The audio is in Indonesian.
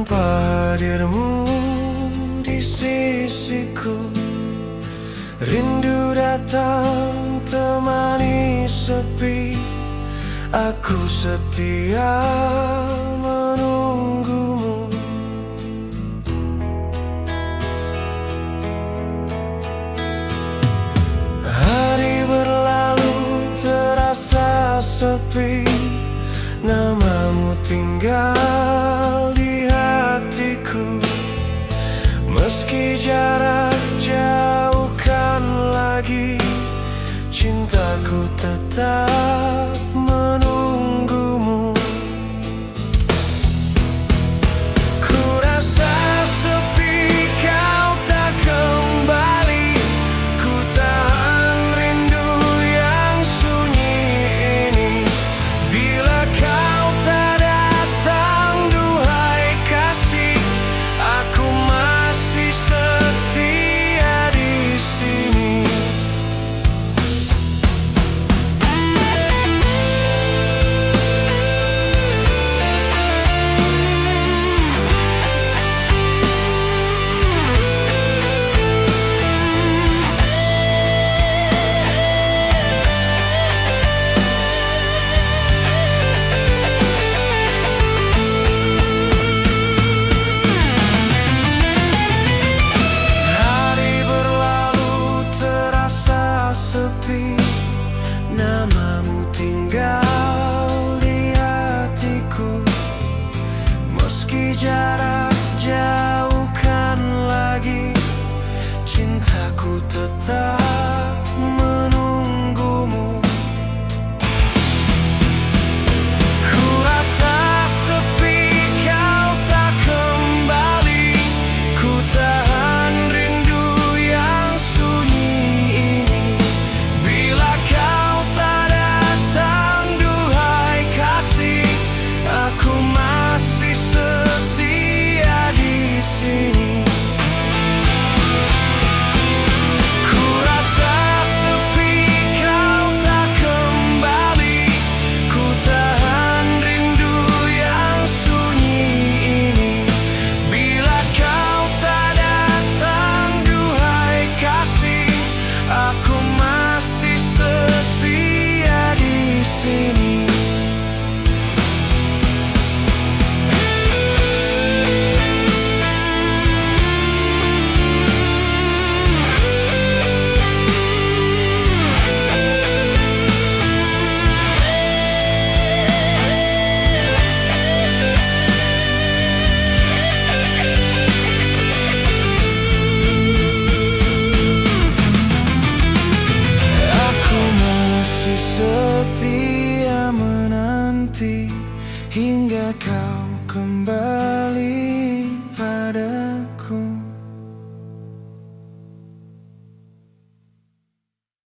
tanpa hadirmu di sisiku. Rindu datang temani sepi, aku setia menunggumu. Hari berlalu terasa sepi, namamu tinggal di hatiku. Meski jarak jauhkan lagi, cintaku tetap menunggumu. Ku rasa sepi kau tak kembali, ku tahan rindu yang sunyi ini. Bila kau tak datang, duhai kasih, aku masih setia di sini. Sepi, namamu tinggal di hatiku. Meski jarak jauhkan lagi, cintaku tetap menunggumu. Ku rasa sepi kau tak kembali, ku tahan rindu yang sunyi ini. Bila kau tak datang, duhai kasih, aku masih setia di sini. Ku rasa sepi kau tak kembali, ku tahan rindu yang sunyi ini. Bila kau tak datang, duhai kasih, aku masih setia di sini. Aku masih setia menanti hingga kau kembali.